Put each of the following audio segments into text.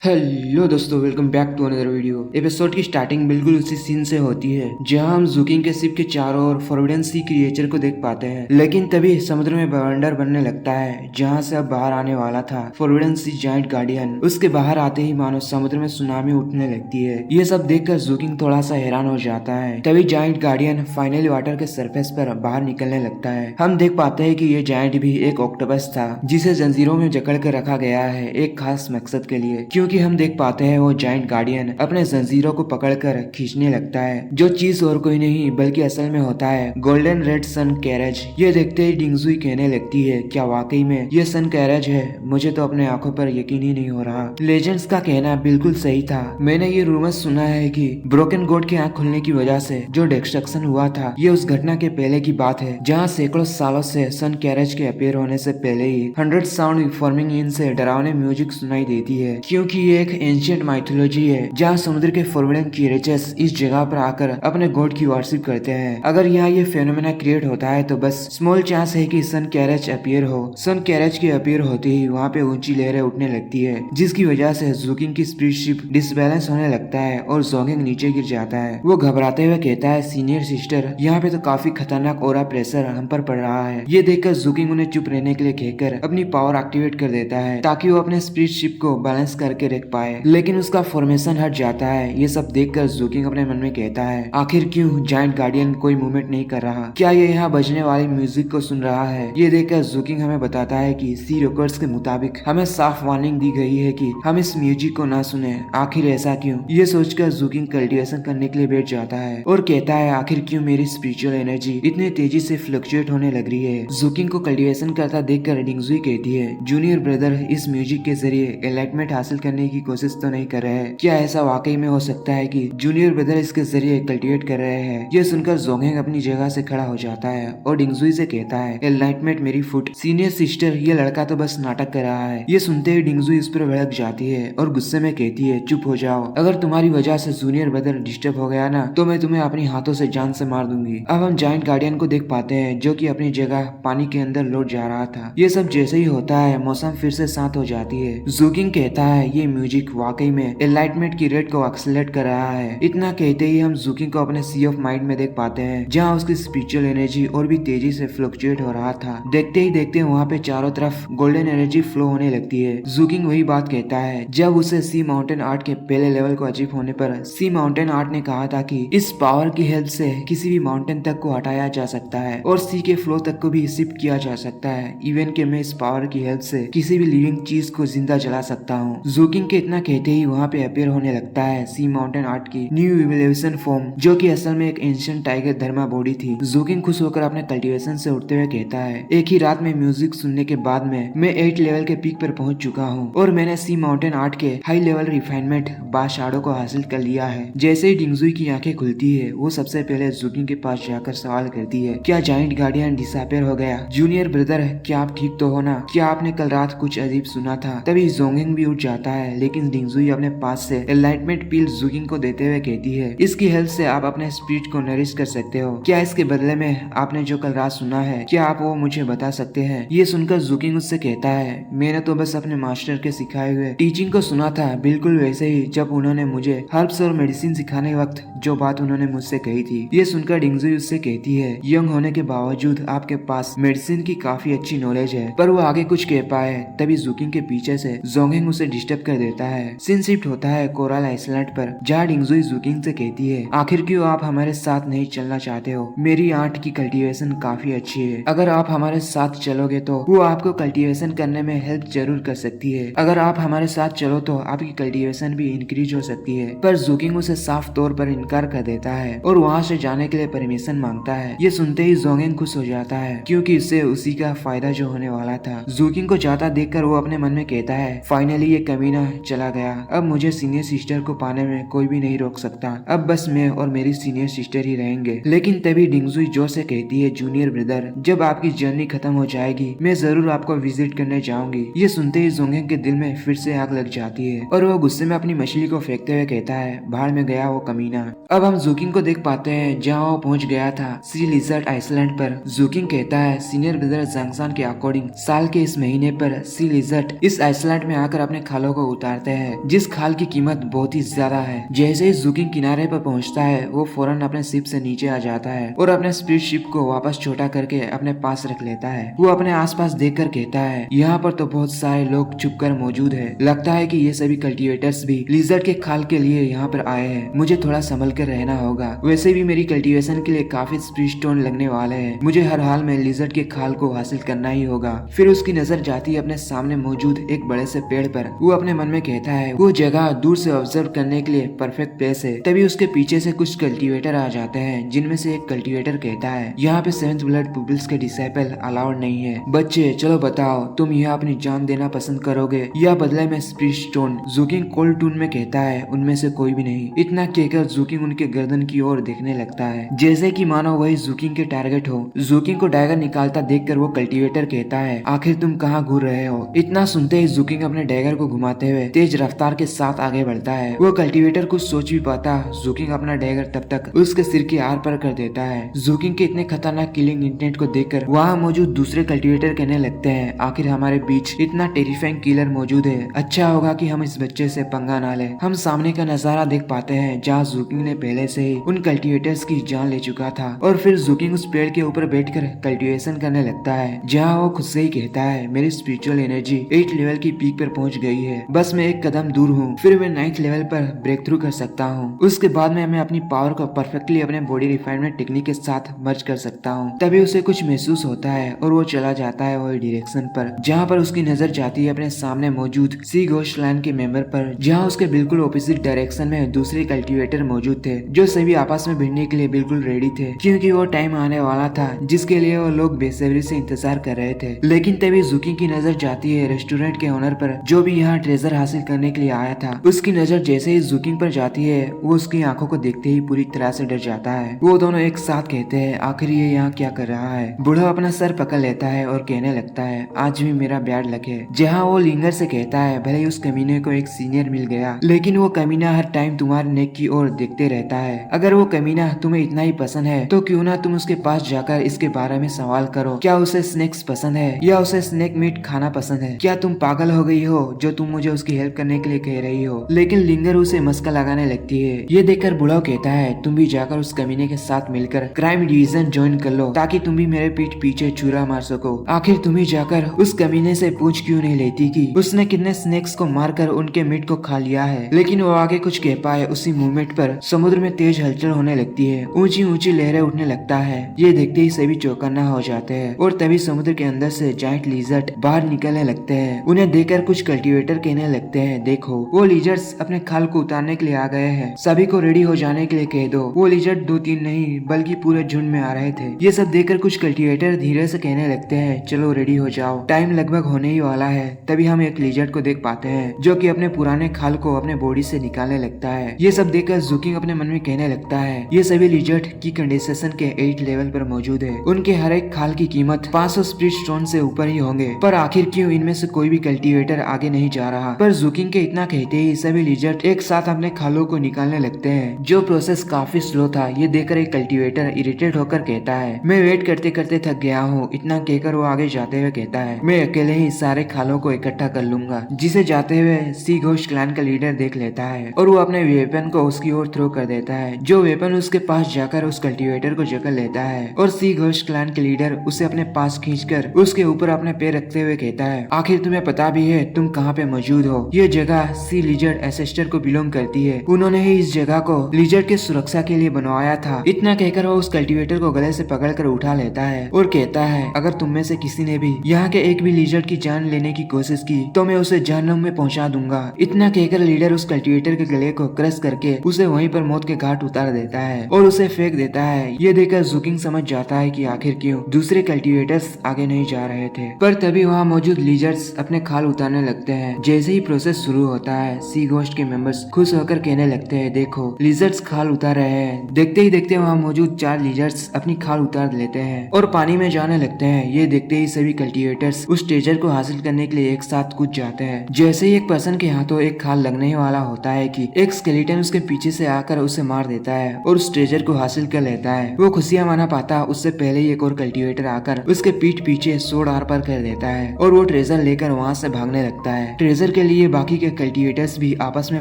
Hello दोस्तों, welcome back to another video. Episode की starting बिल्कुल उसी सीन से होती है जहां हम जूकिंग के शिप के चारों ओर फॉरबिडन सी क्रिएचर को देख पाते हैं। लेकिन तभी समुद्र में बवंडर बनने लगता है जहां से अब बाहर आने वाला था फॉरबिडन सी जायंट गार्डियन। उसके बाहर आते ही मानो समुद्र में सुनामी उठने लगती है। ये सब देखकर जूकिंग थोड़ा सा हैरान हो जाता है। तभी जायंट गार्डियन फाइनली वाटर के सरफेस पर बाहर निकलने लगता है। हम देख पाते हैं कि ये जायंट भी एक ऑक्टोपस था जिसे जंजीरों में जकड़ कर रखा गया है एक खास मकसद के लिए, क्योंकि हम देख पाते हैं वो जायंट गार्डियन अपने जंजीरों को पकड़कर खींचने लगता है, जो चीज और कोई नहीं बल्कि असल में होता है गोल्डन रेड सन कैरेज। ये देखते ही डिंगजुई कहने लगती है, क्या वाकई में ये सन कैरेज है? मुझे तो अपने आंखों पर यकीन ही नहीं हो रहा। लेजेंड्स का कहना बिल्कुल सही था। मैंने ये रूमर सुना है कि ब्रोकन गॉड की आंख खुलने की वजह से जो डिस्ट्रक्शन हुआ था, ये उस घटना के पहले की बात है जहाँ सैकड़ों सालों से सन कैरेज के अपीयर होने से पहले ही 100 साउंड फॉर्मिंग इन से डरावने म्यूजिक सुनाई देती है, क्योंकि ये एक एंशिएंट माइथोलॉजी है जहाँ समुद्र के फॉरबिडन क्रिएचर्स इस जगह पर आकर अपने गॉड की वर्शिप करते हैं। अगर यहाँ ये फेनोमेना क्रिएट होता है तो बस स्मॉल चांस है कि सन कैरेज अपीयर हो। सन कैरेज के अपीयर होते ही वहाँ पे ऊंची लहरें उठने लगती है, जिसकी वजह से जूकिंग की स्पीड शिप डिसबैलेंस होने लगता है और जोंगिंग नीचे गिर जाता है। वो घबराते हुए कहता है, सीनियर सिस्टर, यहाँ पे तो काफी खतरनाक ओरा प्रेशर हम पर पड़ रहा है। ये देखकर जूकिंग उन्हें चुप रहने के लिए कहकर अपनी पावर एक्टिवेट कर देता है ताकि वो अपने स्पीड शिप को बैलेंस करके रख पाए, लेकिन उसका फॉर्मेशन हट जाता है। ये सब देखकर जूकिंग अपने मन में कहता है, आखिर क्यों जायंट गार्डियन कोई मूवमेंट नहीं कर रहा? क्या ये यहाँ बजने वाली म्यूजिक को सुन रहा है? ये देखकर जूकिंग हमें बताता है कि सी रिकॉर्ड्स के मुताबिक हमें साफ वार्निंग दी गई है कि हम इस म्यूजिक को ना सुने। आखिर ऐसा क्यों? ये सोचकर जूकिंग कल्टीवेशन करने के लिए बैठ जाता है और कहता है, आखिर क्यों मेरी स्पिरिचुअल एनर्जी इतनी तेजी से फ्लक्चुएट होने लग रही है? जूकिंग को कल्टीवेशन करता देखकर डिंगजुई कहती है, जूनियर ब्रदर इस म्यूजिक के जरिए एनलाइटमेंट हासिल करने की कोशिश तो नहीं कर रहे हैं? क्या ऐसा वाकई में हो सकता है कि जूनियर ब्रदर इसके जरिए कल्टीवेट कर रहे हैं? ये सुनकर जोंगहेंग अपनी जगह से खड़ा हो जाता है और डिंगजुई से कहता है, एनलाइटमेंट मेरी फुट। सीनियर सिस्टर, ये लड़का तो बस नाटक कर रहा है। ये सुनते ही डिंगजुई इस पर भड़क जाती है और गुस्से में कहती है, चुप हो जाओ। अगर तुम्हारी वजह से जूनियर ब्रदर डिस्टर्ब हो गया ना, तो मैं तुम्हें अपनी हाथों से जान से मार दूंगी। अब हम जायंट गार्डियन को देख पाते हैं जो कि अपनी जगह पानी के अंदर लौट जा रहा था। ये सब जैसे ही होता है मौसम फिर से शांत हो जाती है। जूकिंग कहता है, ये म्यूजिक वाकई में एनलाइटमेंट की रेट को एक्सेलरेट कर रहा है। इतना कहते ही हम जूकिंग को अपने सी ऑफ माइंड में देख पाते हैं जहाँ उसकी स्पिरिचुअल एनर्जी और भी तेजी से फ्लक्चुएट हो रहा था। देखते ही देखते वहाँ पे चारों तरफ गोल्डन एनर्जी फ्लो होने लगती है। जूकिंग वही बात कहता है जब उसे सी माउंटेन आर्ट के पहले लेवल को अचीव होने पर सी माउंटेन आर्ट ने कहा था कि इस पावर की हेल्प से किसी भी माउंटेन तक को हटाया जा सकता है और सी के फ्लो तक को भी शिफ्ट किया जा सकता है। इवन के मैं इस पावर की हेल्प से किसी भी लिविंग चीज को जिंदा जला सकता हूँ। जूकिंग के इतना कहते ही वहाँ पे अपीयर होने लगता है सी माउंटेन आर्ट की न्यू इवोल्यूशन फॉर्म, जो कि असल में एक एंशिएंट टाइगर धर्मा बॉडी थी। जूकिंग खुश होकर अपने कल्टीवेशन से उठते हुए कहता है, एक ही रात में म्यूजिक सुनने के बाद में मैं 8 लेवल के पीक पर पहुंच चुका हूँ और मैंने सी माउंटेन आर्ट के हाई लेवल रिफाइनमेंट बाशाडो को हासिल कर लिया है। जैसे ही डिंगजुई की आंखें खुलती है, वो सबसे पहले जूकिंग के पास जाकर सवाल करती है, क्या जायंट गार्डियन डिसअपीयर हो गया? जूनियर ब्रदर, क्या आप ठीक तो हो ना? क्या आपने कल रात कुछ अजीब सुना था? तभी जोंगिंग भी उठ जाता है, लेकिन डिंगजुई अपने पास से एनलाइटमेंट पील जूकिंग को देते हुए कहती है, इसकी हेल्प से आप अपने स्पिरिट को नरिश कर सकते हो। क्या इसके बदले में आपने जो कल रात सुना है, क्या आप वो मुझे बता सकते हैं? ये सुनकर जूकिंग उससे कहता है, मैंने तो बस अपने मास्टर के सिखाए हुए टीचिंग को सुना था, बिल्कुल वैसे ही जब उन्होंने मुझे हर्ब्स और मेडिसिन सिखाने वक्त जो बात उन्होंने मुझसे कही थी। ये सुनकर डिंगजुई उससे कहती है, यंग होने के बावजूद आपके पास मेडिसिन की काफी अच्छी नॉलेज है। पर वो आगे कुछ कह पाए तभी जूकिंग के पीछे से जोंगिंग उसे डिस्टर्ब कर देता है। सीन शिफ्ट होता है कोरल आइसलैंड पर, जहाँ डिंगजुई जूकिंग से कहती है, आखिर क्यों आप हमारे साथ नहीं चलना चाहते हो? मेरी आर्ट की कल्टीवेशन काफी अच्छी है। अगर आप हमारे साथ चलोगे तो वो आपको कल्टीवेशन करने में हेल्प जरूर कर सकती है। अगर आप हमारे साथ चलो तो आपकी कल्टीवेशन भी इंक्रीज हो सकती है। पर जूकिंग उसे साफ तौर पर इनकार कर देता है और वहाँ से जाने के लिए परमिशन मांगता है। ये सुनते ही जोंगिंग खुश हो जाता है क्योंकि इससे उसी का फायदा जो होने वाला था। जूकिंग को जाता देखकर वो अपने मन में कहता है, फाइनली ये कमीना चला गया। अब मुझे सीनियर सिस्टर को पाने में कोई भी नहीं रोक सकता। अब बस मैं और मेरी सीनियर सिस्टर ही रहेंगे। लेकिन तभी डिंगजुई जोर से कहती है, जूनियर ब्रदर, जब आपकी जर्नी खत्म हो जाएगी मैं जरूर आपको विजिट करने जाऊंगी। ये सुनते ही जोंगिंग के दिल में फिर से आग लग जाती है और वो गुस्से में अपनी मछली को फेंकते हुए कहता है, बाहर में गया वो कमीना। अब हम जूकिंग को देख पाते हैं जहाँ वो पहुंच गया था सी लिजर्ड आइसलैंड पर। जूकिंग कहता है, सीनियर ब्रदर जंगसान के अकॉर्डिंग साल के इस महीने पर सी लिजर्ड इस आइसलैंड में आकर अपने खालों को उतारते हैं, जिस खाल की कीमत बहुत ही ज्यादा है। जैसे ही जूकिंग किनारे पर पहुंचता है वो फौरन अपने शिप से नीचे आ जाता है और अपने स्पीड शिप को वापस छोटा करके अपने पास रख लेता है। वो अपने आसपास देखकर कहता है, यहाँ पर तो बहुत सारे लोग छुपकर मौजूद है, लगता है कि ये सभी कल्टीवेटर्स भी लिजर्ड के खाल के लिए यहाँ पर आए हैं। मुझे थोड़ा संभल कर रहना होगा, वैसे भी मेरी कल्टीवेशन के लिए काफी स्पीड स्टोन लगने वाले हैं, मुझे हर हाल में लिजर्ड के खाल को हासिल करना ही होगा। फिर उसकी नजर जाती है अपने सामने मौजूद एक बड़े से पेड़ पर। वो अपने मन में कहता है वो जगह दूर से ऑब्जर्व करने के लिए परफेक्ट प्लेस है। तभी उसके पीछे से कुछ कल्टीवेटर आ जाते हैं, जिनमें से एक कल्टीवेटर कहता है, यहाँ पे 7th ब्लड पीपल्स के डिसाइपल अलाउड नहीं है। बच्चे चलो बताओ, तुम यहाँ अपनी जान देना पसंद करोगे या बदले में स्पीड स्टोन? जूकिंग कोल्ड टून में कहता है, उनमें से कोई भी नहीं। इतना कहकर जूकिंग उनके गर्दन की ओर देखने लगता है, जैसे कि मानो वही जूकिंग के टारगेट हो। जूकिंग को डैगर निकालता देखकर वो कल्टीवेटर कहता है, आखिर तुम कहाँ घूर रहे हो? इतना सुनते ही जूकिंग अपने डैगर को घुमाते हुए तेज रफ्तार के साथ आगे बढ़ता है। वो कल्टीवेटर कुछ सोच भी पाता, जूकिंग अपना डैगर तब तक उसके सिर के आर पार कर देता है। जूकिंग के इतने खतरनाक किलिंग इंटेंट को देखकर वहाँ मौजूद दूसरे कल्टीवेटर कहने लगते हैं, आखिर हमारे बीच इतना टेरिफाइंग किलर मौजूद है, अच्छा होगा कि हम इस बच्चे से पंगा ना ले। हम सामने का नजारा देख पाते हैं जहाँ जूकिंग ने पहले से ही उन कल्टीवेटर्स की जान ले चुका था और फिर जूकिंग उस पेड़ के ऊपर बैठकर कल्टीवेशन करने लगता है, जहाँ वो खुद से ही कहता है, मेरी स्पिरिचुअल एनर्जी 8 लेवल की पीक पर पहुंच गई है, बस मैं एक कदम दूर हूँ, फिर मैं 9th लेवल पर ब्रेक थ्रू कर सकता हूँ। उसके बाद में मैं अपनी पावर को परफेक्टली अपने बॉडी रिफाइनमेंट टेक्निक के साथ मर्ज कर सकता हूँ। तभी उसे कुछ महसूस होता है और वो चला जाता है वही डायरेक्शन पर, जहाँ पर उसकी नजर जाती है अपने सामने मौजूद सी घोस्ट लैंड के मेंबर पर, जहाँ उसके बिल्कुल ऑपोजिट डायरेक्शन में दूसरे कल्टीवेटर मौजूद थे, जो सभी आपस में भिड़ने के लिए बिल्कुल रेडी थे, क्योंकि वो टाइम आने वाला था जिसके लिए वो लोग बेसब्री से इंतजार कर रहे थे। लेकिन तभी जूकिंग की नजर जाती है रेस्टोरेंट के ओनर पर, जो भी यहाँ ट्रेजर हासिल करने के लिए आया था। उसकी नजर जैसे ही जूकिंग पर जाती है, वो उसकी आंखों को देखते ही पूरी तरह से डर जाता है। वो दोनों एक साथ कहते हैं, आखिर ये यहाँ क्या कर रहा है? बूढ़ा अपना सर पकड़ लेता है और कहने लगता है, आज भी मेरा बैड लक है। जहाँ वो लिंगर से कहता है, भले ही उस कमीने को एक सीनियर मिल गया, लेकिन वो कमीना हर टाइम तुम्हारे नेक की ओर देखते रहता है। अगर वो कमीना तुम्हें इतना ही पसंद है तो क्यों ना तुम उसके पास जाकर इसके बारे में सवाल करो, क्या उसे स्नैक्स पसंद है या उसे स्नैक मीट खाना पसंद है? क्या तुम पागल हो गई हो जो तुम मुझे उसकी हेल्प करने के लिए कह रही हो? लेकिन लिंगर उसे मस्का लगाने लगती है। ये देखकर बूढ़ा कहता है, तुम भी जाकर उस कमीने के साथ मिलकर क्राइम डिवीजन ज्वाइन कर लो, ताकि तुम भी मेरे पीठ पीछे छुरा मार सको। आखिर तुम ही जाकर उस कमीने से पूछ क्यों नहीं लेती कि उसने कितने स्नैक्स को मारकर उनके मीट को खा लिया है? लेकिन वो आगे कुछ कह पाए उसी मूवमेंट पर समुद्र में तेज हलचल होने लगती है, ऊंची ऊंची लहरें उठने लगता है। ये देखते ही सभी चौकन्ना हो जाते हैं और तभी समुद्र के अंदर से जायंट लिजर्ड बाहर निकलने लगते हैं। उन्हें देखकर कुछ कल्टीवेटर कहने लगते हैं, देखो वो लिजर्ड्स अपने खाल को उतारने के लिए आ गए हैं, सभी को रेडी हो जाने के लिए कह दो। वो लिजर्ड 2-3 नहीं बल्कि पूरे झुंड में आ रहे थे। ये सब देखकर कुछ कल्टीवेटर धीरे से कहने लगते हैं, चलो रेडी हो जाओ, टाइम लगभग होने ही वाला है। तभी हम एक लिजर्ड को देख पाते हैं जो कि अपने पुराने खाल को अपने बॉडी से निकालने लगता है। ये सब देखकर जूकिंग अपने मन में कहने लगता है, ये सभी लिजर्ड की कंडेंसेशन के 8 लेवल पर मौजूद है, उनके हर एक खाल की कीमत 500 स्पिरिट स्टोन से ऊपर ही होंगे, पर आखिर क्यों इनमें से कोई भी कल्टीवेटर आगे नहीं जा रहा? पर जूकिंग के इतना कहते ही सभी लिजर्ड एक साथ अपने खालों को निकालने लगते हैं, जो प्रोसेस काफी स्लो था। ये देखकर एक कल्टीवेटर इरिटेट होकर कहता है, मैं वेट करते करते थक गया हूँ। इतना कहकर वो आगे जाते हुए कहता है, मैं अकेले ही सारे खालों को इकट्ठा कर लूंगा। जिसे जाते हुए सी घोस्ट क्लैन का लीडर देख लेता है और वो अपने वेपन को उसकी ओर थ्रो कर देता है, जो वेपन उसके पास जाकर उस कल्टीवेटर को जकड़ लेता है और सी घोस्ट क्लैन के लीडर उसे अपने पास खींचकर उसके ऊपर अपने पैर रखते हुए कहता है, आखिर तुम्हें पता भी है तुम कहाँ पे मौजूद हो? ये जगह सी लिजर्ड एसेस्टर को बिलोंग करती है, उन्होंने ही इस जगह को लिजर्ड की सुरक्षा के लिए बनवाया था। इतना कहकर वो उस कल्टीवेटर को गले से पकड़कर उठा लेता है और कहता है, अगर तुम में से किसी ने भी यहाँ के एक भी लिजर्ड की जान लेने की कोशिश की तो मैं उसे जहन्नुम में पहुंचा दूंगा। इतना कहकर लीडर उस कल्टीवेटर के गले को क्रश करके उसे वहीं पर मौत के घाट उतार देता है और उसे फेंक देता है। ये देखकर जूकिंग समझ जाता है कि आखिर क्यों दूसरे कल्टीवेटर्स आगे नहीं जा रहे थे। पर तभी वहाँ मौजूद लिजर्ड्स अपने खाल उतारने लगते हैं। जैसे ही प्रोसेस शुरू होता है, सी घोस्ट के मेंबर्स खुश होकर कहने लगते हैं, देखो लिजर्ड्स खाल उतार रहे हैं। देखते ही देखते वहाँ मौजूद 4 लिजर्ड्स अपनी खाल उतार लेते हैं और पानी में जाने लगते हैं। ये देखते ही सभी कल्टीवेटर्स उस ट्रेजर को हासिल करने के लिए एक साथ कूद जाते हैं। जैसे ही एक पर्सन के हाथों एक खाल लगने ही वाला होता है कि एक स्केलेटन उसके पीछे से आकर उसे मार देता है और उस ट्रेजर को हासिल कर लेता है। वो खुशियां माना पाता उससे पहले ही एक और कल्टीवेटर आकर उसके पीठ पीछे 100 आर पार कर देता है और वो ट्रेजर लेकर वहाँ से भागने लगता है। ट्रेजर के लिए बाकी के कल्टिवेटर्स भी आपस में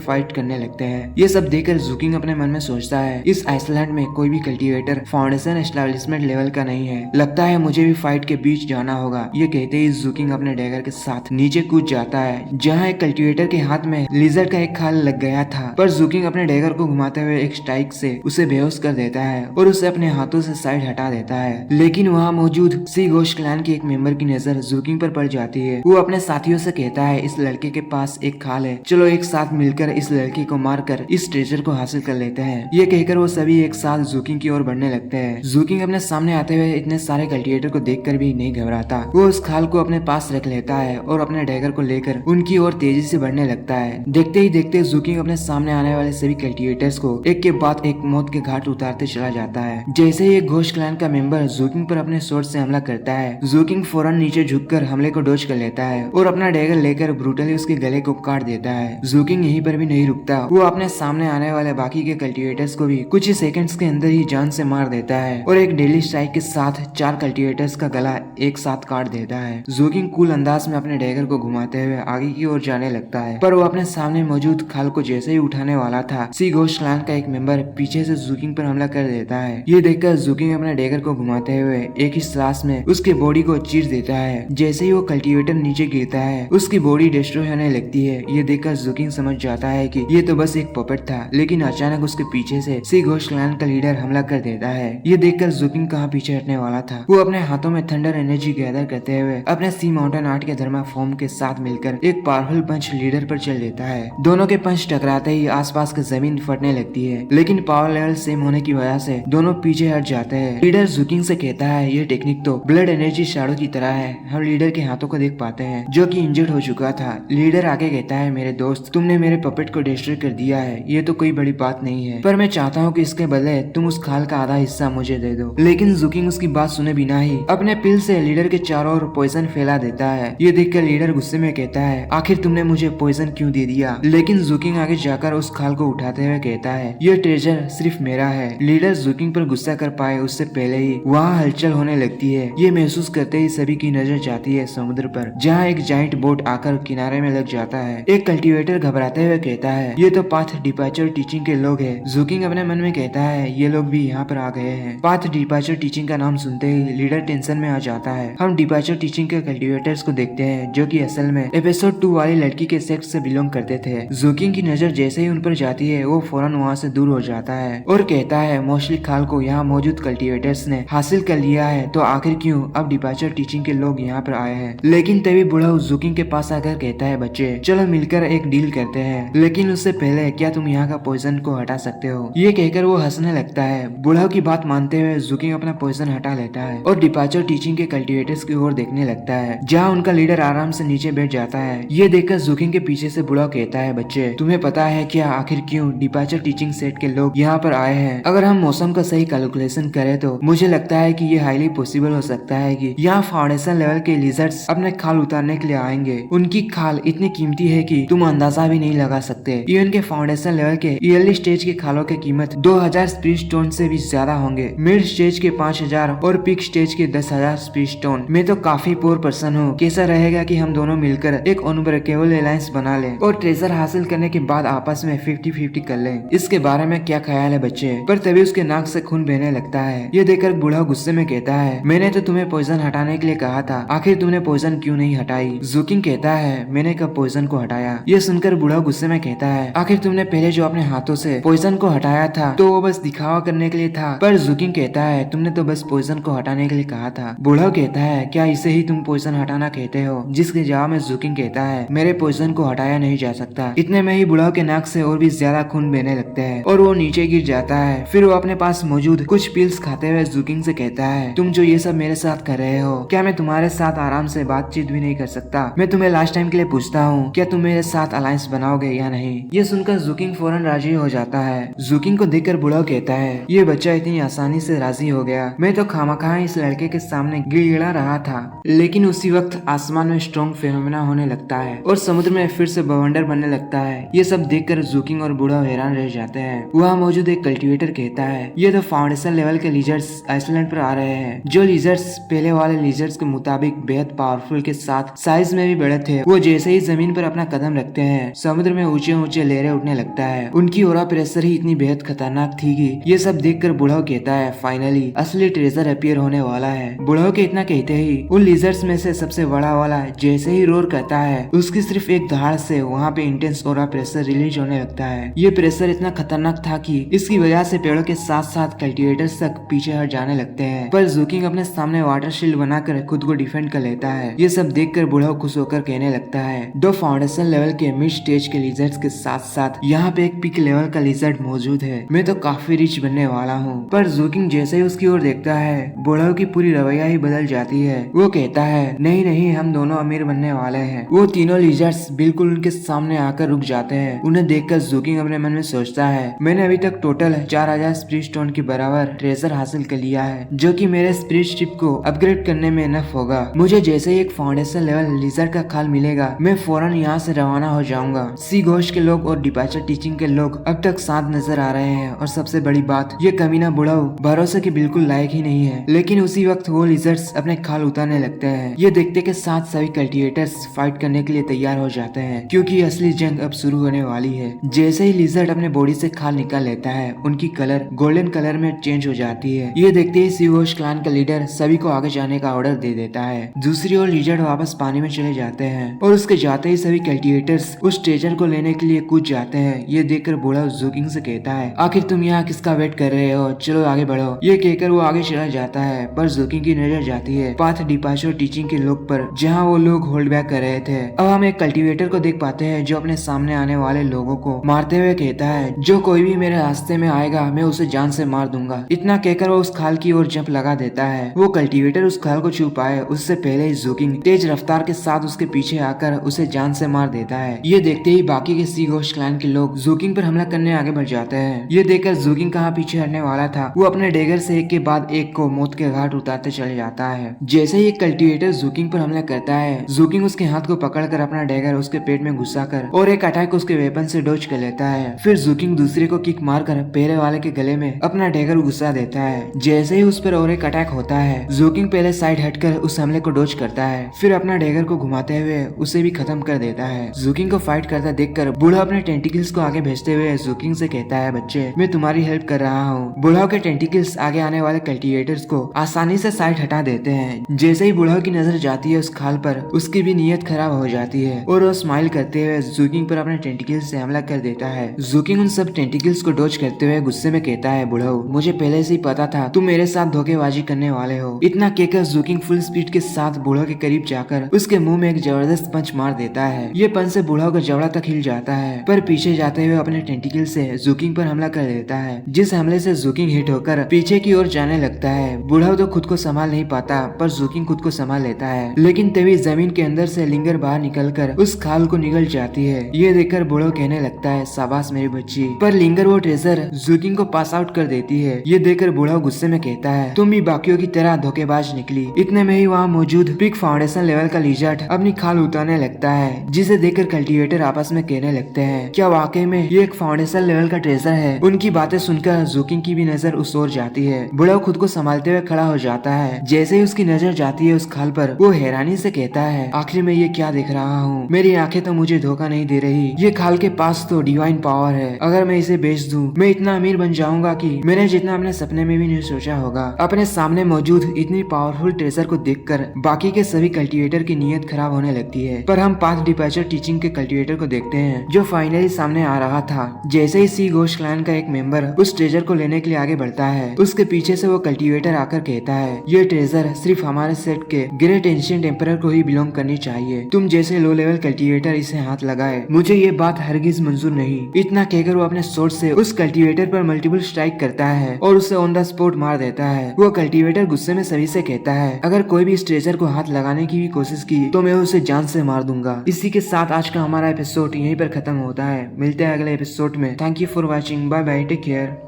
फाइट करने लगते हैं। ये सब देखकर जूकिंग अपने मन में सोचता है इस आइसलैंड में कोई भी कल्टिवेटर फाउंडेशन एस्टेब्लिशमेंट लेवल का नहीं है, लगता है मुझे भी फाइट के बीच जाना होगा। ये कहते ही जूकिंग अपने डैगर के साथ नीचे कूद जाता है जहाँ एक कल्टिवेटर के हाथ में लिजर्ड का एक खाल लग गया था, पर जूकिंग अपने डैगर को घुमाते हुए एक स्ट्राइक से उसे बेहोश कर देता है और उसे अपने हाथों से साइड हटा देता है। लेकिन वहाँ मौजूद सी घोस्ट क्लैन के एक मेंबर की नजर जूकिंग पर पड़ जाती है। वो अपने साथियों से कहता है इस लड़के के पास एक खाल है, चलो एक साथ मिलकर इस लड़के को मारकर इस ट्रेजर को हासिल कर लेते हैं। ये कहकर वो सभी एक साथ जूकिंग की ओर बढ़ने लगते हैं। जूकिंग अपने सामने आते हुए इतने सारे कल्टिवेटर को देखकर भी नहीं घबराता। वो उस खाल को अपने पास रख लेता है और अपने डैगर को लेकर उनकी ओर तेजी से बढ़ने लगता है। देखते ही देखते जूकिंग अपने सामने आने वाले सभी कल्टिवेटर्स को एक के बाद एक मौत के घाट उतारते चला जाता है। जैसे ही एक घोस्ट क्लैन का मेंबर जूकिंग पर अपने स्वॉर्ड से हमला करता है, जूकिंग फौरन नीचे झुककर हमले को डॉज कर लेता है और अपना डैगर लेकर ब्रूटली उसके गले को काट देता है। जूकिंग यहीं पर भी नहीं रुकता, वो अपने सामने आने वाले बाकी के कल्टिवेटर्स को भी कुछ ही सेकंड्स के अंदर ही जान से मार देता है और एक डेली स्ट्राइक के साथ 4 कल्टिवेटर्स का गला एक साथ काट देता है। जूकिंग कूल अंदाज में अपने डैगर को घुमाते हुए आगे की ओर जाने लगता है, पर वो अपने सामने मौजूद खाल को जैसे ही उठाने वाला था, सी घोस्ट क्लैन का एक मेंबर पीछे से जूकिंग पर हमला कर देता है। ये देखकर जूकिंग अपने डैगर को घुमाते हुए एक ही श्वास में उसके बॉडी को चीर देता है। जैसे ही वो कल्टिवेटर नीचे गिरता है, उसकी बॉडी डिस्ट्रॉय होने लगती है। ये देखकर जूकिंग समझ जाता है कि ये तो बस एक पपेट था, लेकिन अचानक उसके पीछे से सी घोस्ट क्लैन का लीडर हमला कर देता है। ये देखकर जूकिंग कहाँ पीछे हटने वाला था, वो अपने हाथों में थंडर एनर्जी गैदर करते हुए अपने सी माउंटेन आर्ट के थर्माफॉर्म के साथ मिलकर एक पावरफुल पंच लीडर पर चल देता है। दोनों के पंच टकराते ही आसपास की जमीन फटने लगती है, लेकिन पावर लेवल सेम होने की वजह से दोनों पीछे हट जाते हैं। लीडर जूकिंग से कहता है ये टेक्निक तो ब्लड एनर्जी शैडो की तरह है, हम लीडर के हाथों को देख पाते हैं जो कि इंजर्ड हो चुका था। लीडर आगे कहता है मेरे दोस्त, तुमने मेरे पपेट को डिस्ट्रॉय कर दिया है, ये तो कोई बड़ी बात नहीं है, पर मैं चाहता हूँ कि इसके बदले तुम उस खाल का आधा हिस्सा मुझे दे दो। लेकिन जूकिंग उसकी बात सुने बिना ही अपने पिल से लीडर के चारों ओर पॉइजन फैला देता है। ये देखकर लीडर गुस्से में कहता है आखिर तुमने मुझे पॉइजन क्यों दे दिया। लेकिन जूकिंग आगे जाकर उस खाल को उठाते हुए कहता है ये ट्रेजर सिर्फ मेरा है। लीडर जूकिंग पर गुस्सा कर पाए उससे पहले ही वहाँ हलचल होने लगती है। ये महसूस करते ही सभी की नजर जाती है समुद्र पर, जहाँ एक जाइंट बोट आकर किनारे में लग जाता है। एक कल्टिवेटर घबराते हुए कहता है ये तो पाथ डिपार्चर टीचिंग के लोग हैं। जूकिंग अपने मन में कहता है ये लोग भी यहाँ पर आ गए हैं। पाथ डिपार्चर टीचिंग का नाम सुनते ही लीडर टेंशन में आ जाता है। हम डिपार्चर टीचिंग के कल्टिवेटर्स को देखते हैं जो कि असल में एपिसोड 2 वाली लड़की के सेक्ट से बिलोंग करते थे। जूकिंग की नजर जैसे ही उन पर जाती है, वो फौरन वहाँ से दूर हो जाता है और कहता है मोस्टली खाल को यहाँ मौजूद कल्टिवेटर्स ने हासिल कर लिया है, तो आखिर क्यों अब डिपार्चर टीचिंग के लोग यहाँ पर आए हैं। लेकिन तभी बूढ़ा जूकिंग के पास आकर कहता है बच्चे चलो मिलकर एक डील करते हैं, लेकिन उससे पहले क्या तुम यहाँ का पॉइजन को हटा सकते हो। ये कहकर वो हंसने लगता है। बूढ़ा की बात मानते हुए जूकिंग अपना पॉइजन हटा लेता है और डिपार्चर टीचिंग के कल्टिवेटर्स की ओर देखने लगता है, जहाँ उनका लीडर आराम से नीचे बैठ जाता है। ये देखकर जूकिंग के पीछे से बूढ़ा कहता है बच्चे तुम्हें पता है क्या आखिर क्यों डिपार्चर टीचिंग सेट के लोग यहाँ पर आए हैं। अगर हम मौसम का सही कैलकुलेशन करें तो मुझे लगता है कि ये हाईली पॉसिबल हो सकता है कि यहाँ फाउंडेशन लेवल के लिजर्ड्स अपने खाल उतारने के लिए आएंगे। उनकी खाल इतनी कीमती है कि तुम अंदाजा भी नहीं लगा सकते। इवन के फाउंडेशन लेवल के ईयरली स्टेज के खालों की कीमत 2000 स्पीड स्टोन से भी ज्यादा होंगे, मिड स्टेज के 5000 और पीक स्टेज के 10,000 स्पीड स्टोन। मैं तो काफी पोर पर्सन हूँ, कैसा रहेगा कि हम दोनों मिलकर एक अनब्रेकेबल अलायंस बना लें और ट्रेजर हासिल करने के बाद आपस में 50-50 कर लें। इसके बारे में क्या ख्याल है बच्चे। पर तभी उसके नाक से खून बहने लगता है। ये देखकर बूढ़ा गुस्से में कहता है मैंने तो तुम्हें पॉइजन हटाने के लिए कहा था, आखिर तुमने पॉइजन क्यों नहीं हटाई। जूकिंग कहता है मैंने कब पॉइजन को हटाया। ये सुनकर बूढ़ा गुस्से में कहता है आखिर तुमने पहले जो अपने हाथों से पॉइजन को हटाया था तो वो बस दिखावा करने के लिए था। पर जूकिंग कहता है तुमने तो बस पॉइजन को हटाने के लिए कहा था। बूढ़ा कहता है क्या इसे ही तुम पॉइजन हटाना कहते हो, जिसके जवाब में जूकिंग कहता है मेरे पॉइजन को हटाया नहीं जा सकता। इतने में ही बूढ़ा के नाक से और भी ज्यादा खून बहने लगता है और वो नीचे गिर जाता है। फिर वो अपने पास मौजूद कुछ पिल्स खाते हुए जूकिंग से कहता है तुम जो ये सब मेरे साथ कर रहे हो, क्या मैं तुम्हारे साथ आराम से बातचीत भी नहीं कर सकता। मैं तुम्हें लास्ट टाइम के लिए पूछता हूँ क्या तुम मेरे साथ अलायंस बनाओगे या नहीं। ये सुनकर जूकिंग फौरन राजी हो जाता है। जूकिंग को देखकर बूढ़ा कहता है ये बच्चा इतनी आसानी से राजी हो गया, मैं तो खामखा इस लड़के के सामने गिड़गिड़ा रहा था। लेकिन उसी वक्त आसमान में स्ट्रॉन्ग फेनोमेना होने लगता है और समुद्र में फिर से बवंडर बनने लगता है। ये सब देखकर जूकिंग और बूढ़ा हैरान रह जाते हैं। वहाँ मौजूद एक कल्टिवेटर कहता है ये तो फाउंडेशन लेवल के लिजर्ड्स आइसलैंड पर आ रहे हैं, जो लिजर्ड्स पहले वाले लिजर्ड्स के मुताबिक बेहद पावरफुल के साथ साइज में भी बड़े थे। वो जैसे ही जमीन पर अपना कदम रखते हैं समुद्र में ऊंचे ऊंचे लहरें उठने लगता है। उनकी ओरा प्रेशर ही इतनी बेहद खतरनाक थी कि ये सब देखकर बुढ़ाओ कहता है फाइनली असली ट्रेजर अपीयर होने वाला है। बुढ़ाओ के इतना कहते ही उन लिजर्ड्स में से सबसे बड़ा वाला जैसे ही रोर करता है उसकी सिर्फ एक दहाड़ से वहाँ पे इंटेंस ओरा प्रेशर रिलीज होने लगता है। ये प्रेशर इतना खतरनाक था कि इसकी वजह से पेड़ों के साथ साथ कल्टीवेटर्स तक पीछे हट जाने लगते हैं। पर जूकिंग अपने सामने वाटर शील्ड बनाकर खुद को डिफेंड कर लेता है। ये सब देखकर बुढ़ाओ खुश होकर कहने लगता है दो फाउंडेशन लेवल के मिड स्टेज के लिजर्ड्स के साथ साथ यहाँ पे एक पीक लेवल का लिजर्ड मौजूद है। मैं तो काफी रिच बनने वाला हूँ। पर जूकिंग जैसे ही उसकी ओर देखता है बुढ़ाओ की पूरी रवैया ही बदल जाती है। वो कहता है नहीं नहीं हम दोनों अमीर बनने वाले हैं। वो तीनों लिजर्ड्स बिल्कुल उनके सामने आकर रुक जाते हैं। उन्हें देखकर जूकिंग अपने मन में सोचता है मैंने अभी तक टोटल 4000 स्पिरिट स्टोन के बराबर ट्रेजर हासिल कर लिया है जो कि मेरे स्पिरिट शिप को अपग्रेड करने में इनफ होगा। मुझे जैसे ही एक फाउंडेशन लेवल लिजर्ड का खाल मिलेगा मैं फौरन यहाँ से रवाना हो जाऊंगा। सी घोष के लोग और डिपार्चर टीचिंग के लोग अब तक साथ नजर आ रहे हैं और सबसे बड़ी बात ये कमीना बुढ़ाओ भरोसे के बिल्कुल लायक ही नहीं है। लेकिन उसी वक्त वो लिजर्ड्स अपने खाल उतारने लगते हैं। ये देखते के साथ सभी कल्टीवेटर्स फाइट करने के लिए तैयार हो जाते हैं क्योंकि असली जंग अब शुरू होने वाली है। जैसे ही लिजर्ड अपने बॉडी से खाल निकाल लेता है उनकी कलर गोल्डन कलर में चेंज हो जाती है। ये देखते ही सी घोष क्लैन का लीडर सभी को आगे जाने का ऑर्डर दे देता है। दूसरी ओर लिजर्ड वापस पानी में चले जाते हैं और उसके जाते ही सभी कल्टीवेटर्स उस ट्रेजर को लेने के लिए कूद जाते हैं। ये देखकर बूढ़ा जूकिंग से कहता है आखिर तुम यहाँ किसका वेट कर रहे हो, चलो आगे बढ़ो। ये कहकर वो आगे चला जाता है पर जूकिंग की नजर जाती है पाथ डिपार्चर टीचिंग के लोग पर जहाँ वो लोग होल्ड बैक कर रहे थे। अब हम एक कल्टीवेटर को देख पाते हैं जो अपने सामने आने वाले लोगों को मारते हुए कहता है जो कोई भी मेरे रास्ते में आएगा मैं उसे जान से मार दूंगा। इतना कहकर वो उस खाल की ओर जंप लगा देता है। वो कल्टीवेटर उस खाल को छू पाए उससे पहले ही जूकिंग तेज रफ्तार के साथ उसके पीछे आकर उसे जान से मार देता है। ये देखते ही बाकी के सी घोष क्लैन के लोग जूकिंग पर हमला करने आगे बढ़ जाते हैं। ये देखकर जूकिंग कहाँ पीछे हटने वाला था वो अपने डेगर से एक के बाद एक को मौत के घाट उतारते चले जाता है। जैसे ही एक कल्टीवेटर जूकिंग पर हमला करता है जूकिंग उसके हाथ को पकड़कर अपना डेगर उसके पेट में घुसाकर और एक अटैक उसके वेपन से डोज कर लेता है। फिर जूकिंग दूसरे को किक मारकर पहले वाले के गले में अपना डेगर घुसा देता है। जैसे ही उस पर और एक अटैक होता है जूकिंग पहले साइड हटकर उस हमले को डोज करता है फिर अपना डेगर को घुमाते हुए उसे भी खत्म कर देता है। जूकिंग को फाइट करता देखकर बूढ़ा अपने टेंटिकल्स को आगे भेजते हुए जूकिंग से कहता है बच्चे मैं तुम्हारी हेल्प कर रहा हूँ। बुढ़ाओ के टेंटिकल्स आगे आने वाले कल्टीवेटर्स को आसानी से साइड हटा देते हैं। जैसे ही बुढ़ाओ की नजर जाती है उस खाल पर उसकी भी नीयत खराब हो जाती है और वो स्माइल करते हुए जूकिंग पर अपने टेंटिकल्स से हमला कर देता है। जूकिंग उन सब टेंटिकल्स को डोज करते हुए गुस्से में कहता है बुढ़ाओ मुझे पहले से ही पता था तुम मेरे साथ धोखेबाजी करने वाले हो। इतना कहकर जूकिंग फुल स्पीड के साथ बुढ़ाओ के करीब जाकर उसके मुंह में एक जबरदस्त पंच मार देता है। ये पंच से बुढ़ाओ का जबड़ा तक हिल जाता है पर पीछे जाते हुए अपने टेंटिकल से जूकिंग पर हमला कर देता है जिस हमले से जूकिंग हिट होकर पीछे की ओर जाने लगता है। बुढ़ाओ तो खुद को संभाल नहीं पाता पर जूकिंग खुद को संभाल लेता है लेकिन तभी जमीन के अंदर से लिंगर बाहर निकलकर उस खाल को निगल जाती है। ये देखकर बुढ़ाओ कहने लगता है शाबाश मेरी बच्ची। पर लिंगर वो ट्रेजर जूकिंग को पास आउट कर देती है। ये देखकर बुढ़ाओ गुस्से में कहता है तुम भी बाकियों की तरह धोखेबाज निकली। इतने में ही वहाँ मौजूद पिक फाउंडेशन लेवल का लिजर्ड अपनी खाल उतारने लगता है जिसे देखकर कल्टीवेटर आपस में कहने लगते हैं क्या वाकई में ये एक फाउंडेशन लेवल का ट्रेजर है। उनकी बातें सुनकर जूकिंग की भी नजर उस ओर जाती है। बुढ़ाओ खुद को संभालते हुए खड़ा हो जाता है। जैसे ही उसकी नजर जाती है उस खाल पर वो हैरानी से कहता है आखिर मैं ये क्या देख रहा हूँ। मेरी आंखें तो मुझे धोखा नहीं दे रही। ये खाल के पास तो डिवाइन पावर है। अगर मैं इसे बेच दूं मैं इतना अमीर बन जाऊंगा कि मैंने जितना अपने सपने में भी नहीं सोचा होगा। अपने सामने मौजूद इतनी पावरफुल ट्रेजर को देखकर बाकी के सभी कल्टीवेटर की नीयत खराब होने लगती है। पर हम पाथ डिपार्चर टीचिंग के कल्टीवेटर को देखते हैं जो फाइनली सामने आ रहा था। जैसे ही सी घोष क्लैन का एक मेंबर उस ट्रेजर को लेने के लिए आगे बढ़ता है उसके पीछे से वो कल्टीवेटर आकर कहता है ये ट्रेजर सिर्फ हमारे सेट के ग्रेट एंशिएंट एम्परर को ही बिलोंग करनी चाहिए। तुम जैसे लो लेवल कल्टीवेटर इसे हाथ लगाए मुझे ये बात हरगिज मंजूर नहीं। इतना कहकर वो अपने सोर्ड से उस कल्टीवेटर पर मल्टीपल स्ट्राइक करता है और उसे ऑन द स्पॉट मार देता है। वो कल्टीवेटर गुस्से में सभी से कहता है अगर कोई भी इस ट्रेजर को हाथ लगाने की भी कोशिश की तो मैं उसे जान से मार दूंगा। इसी के साथ आज का हमारा एपिसोड यहीं पर खत्म होता है। मिलते हैं अगले एपिसोड में। Thank you for watching. Bye bye, take care.